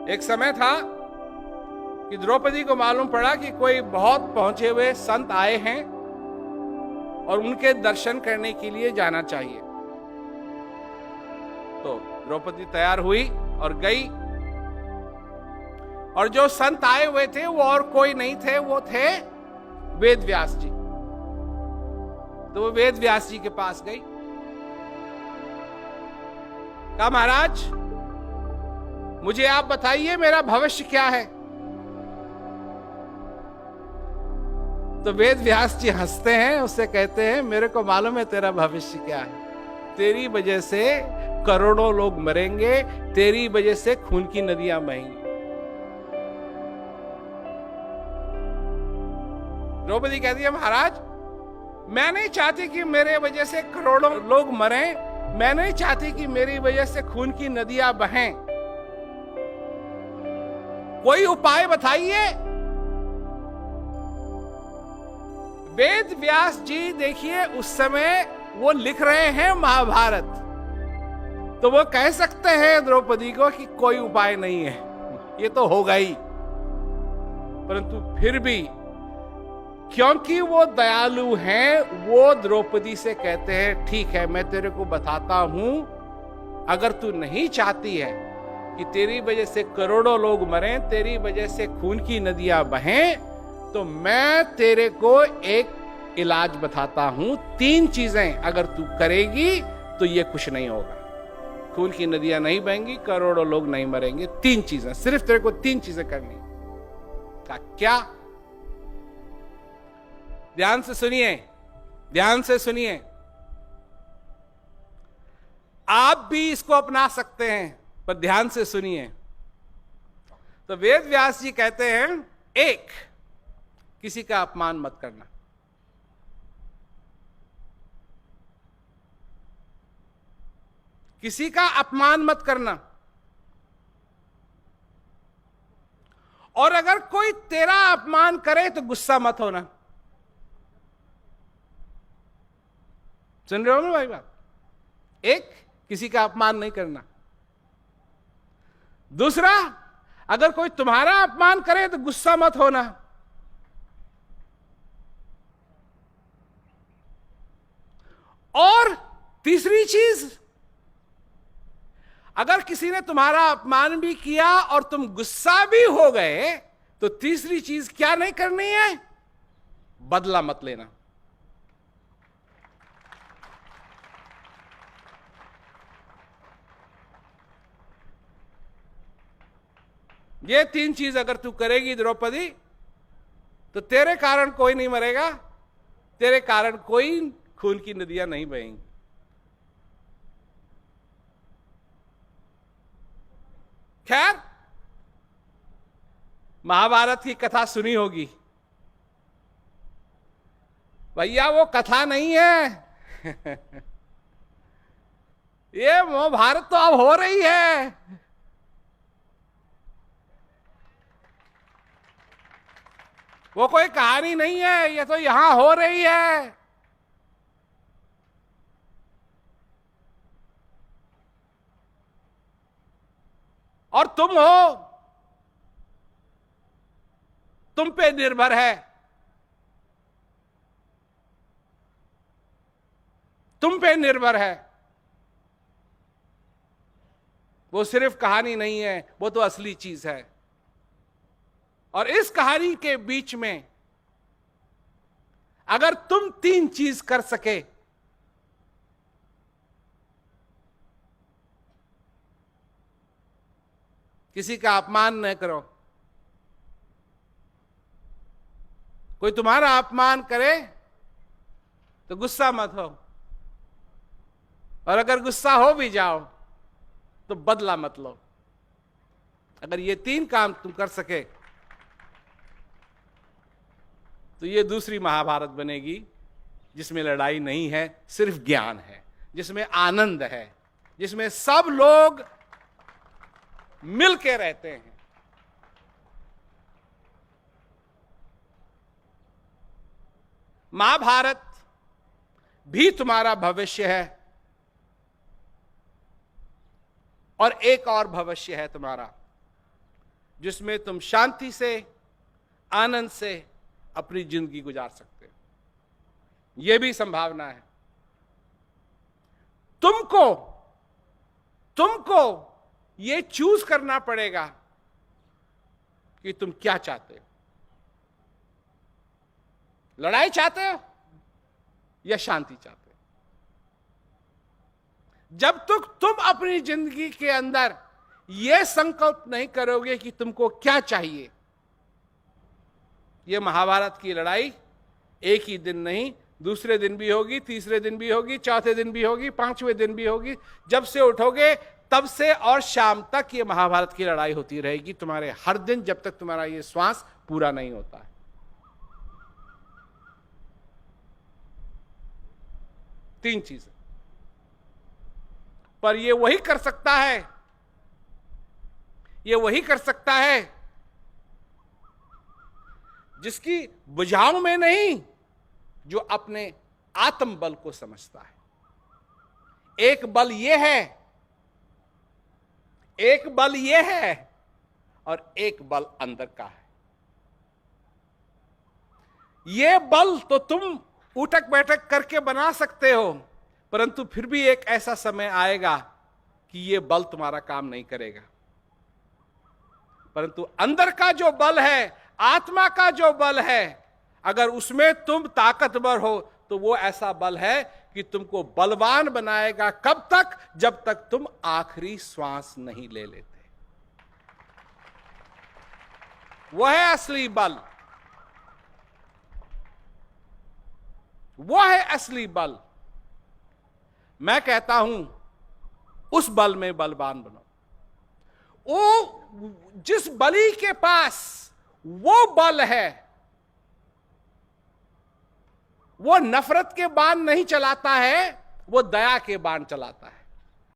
एक समय था कि द्रौपदी को मालूम पड़ा कि कोई बहुत पहुंचे हुए संत आए हैं और उनके दर्शन करने के लिए जाना चाहिए। तो द्रौपदी तैयार हुई और गई, और जो संत आए हुए थे वो और कोई नहीं थे, वो थे वेद व्यास जी। तो वो वेद व्यास जी के पास गई, कहा महाराज मुझे आप बताइए मेरा भविष्य क्या है। तो वेद व्यास जी हंसते हैं, उससे कहते हैं मेरे को मालूम है तेरा भविष्य क्या है। तेरी वजह से करोड़ों लोग मरेंगे, तेरी वजह से खून की नदियां बहेंगी। द्रौपदी कहती है महाराज मैं नहीं चाहती कि मेरे वजह से करोड़ों लोग मरें, मैं नहीं चाहती कि मेरी वजह से खून की नदियां बहें, कोई उपाय बताइए। वेद व्यास जी देखिए उस समय वो लिख रहे हैं महाभारत, तो वो कह सकते हैं द्रौपदी को कि कोई उपाय नहीं है, ये तो होगा ही। परंतु फिर भी क्योंकि वो दयालु हैं, वो द्रौपदी से कहते हैं ठीक है मैं तेरे को बताता हूं, अगर तू नहीं चाहती है कि तेरी वजह से करोड़ों लोग मरें, तेरी वजह से खून की नदियां बहें, तो मैं तेरे को एक इलाज बताता हूं। 3 चीजें अगर तू करेगी तो ये कुछ नहीं होगा, खून की नदियां नहीं बहेंगी, करोड़ों लोग नहीं मरेंगे। 3 चीजें, सिर्फ तेरे को 3 चीजें करनी। क्या? ध्यान से सुनिए, ध्यान से सुनिए, आप भी इसको अपना सकते हैं, पर ध्यान से सुनिए। तो वेद व्यास जी कहते हैं 1, किसी का अपमान मत करना। किसी का अपमान मत करना। और अगर कोई तेरा अपमान करे तो गुस्सा मत होना। सुन रहे हो ना भाई बात? 1, किसी का अपमान नहीं करना। दूसरा, अगर कोई तुम्हारा अपमान करे तो गुस्सा मत होना। और तीसरी चीज, अगर किसी ने तुम्हारा अपमान भी किया और तुम गुस्सा भी हो गए, तो तीसरी चीज क्या नहीं करनी है? बदला मत लेना। ये 3 चीज अगर तू करेगी द्रौपदी, तो तेरे कारण कोई नहीं मरेगा, तेरे कारण कोई खून की नदियां नहीं बहेंगी। खैर, महाभारत की कथा सुनी होगी भैया, वो कथा नहीं है ये महाभारत तो अब हो रही है। वो कोई कहानी नहीं है, ये तो यहां हो रही है। और तुम हो, तुम पे निर्भर है, तुम पे निर्भर है। वो सिर्फ कहानी नहीं है, वो तो असली चीज है। और इस कहानी के बीच में अगर तुम 3 चीज कर सके, किसी का अपमान न करो, कोई तुम्हारा अपमान करे तो गुस्सा मत हो, और अगर गुस्सा हो भी जाओ तो बदला मत लो। अगर ये 3 काम तुम कर सके तो ये दूसरी महाभारत बनेगी, जिसमें लड़ाई नहीं है, सिर्फ ज्ञान है, जिसमें आनंद है, जिसमें सब लोग मिल के रहते हैं। महाभारत भी तुम्हारा भविष्य है, और एक और भविष्य है तुम्हारा, जिसमें तुम शांति से, आनंद से अपनी जिंदगी गुजार सकते हो। यह भी संभावना है। तुमको यह चूज करना पड़ेगा कि तुम क्या चाहते हो। लड़ाई चाहते हो या शांति चाहते हो? जब तक तुम अपनी जिंदगी के अंदर यह संकल्प नहीं करोगे कि तुमको क्या चाहिए, यह महाभारत की लड़ाई एक ही दिन नहीं, दूसरे दिन भी होगी, तीसरे दिन भी होगी, चौथे दिन भी होगी, पांचवें दिन भी होगी। जब से उठोगे तब से और शाम तक ये महाभारत की लड़ाई होती रहेगी तुम्हारे हर दिन, जब तक तुम्हारा ये श्वास पूरा नहीं होता है। 3 चीजें, पर ये वही कर सकता है, ये वही कर सकता है जिसकी बुझाव में नहीं, जो अपने आत्म बल को समझता है। एक बल ये है, एक बल ये है और एक बल अंदर का है। ये बल तो तुम उठक बैठक करके बना सकते हो, परंतु फिर भी एक ऐसा समय आएगा कि ये बल तुम्हारा काम नहीं करेगा। परंतु अंदर का जो बल है, आत्मा का जो बल है, अगर उसमें तुम ताकतवर हो तो वो ऐसा बल है कि तुमको बलवान बनाएगा। कब तक? जब तक तुम आखिरी श्वास नहीं ले लेते। वो है असली बल, वो है असली बल। मैं कहता हूं उस बल में बलवान बनो। वो जिस बली के पास वो बल है, वो नफरत के बाण नहीं चलाता है, वो दया के बाण चलाता है।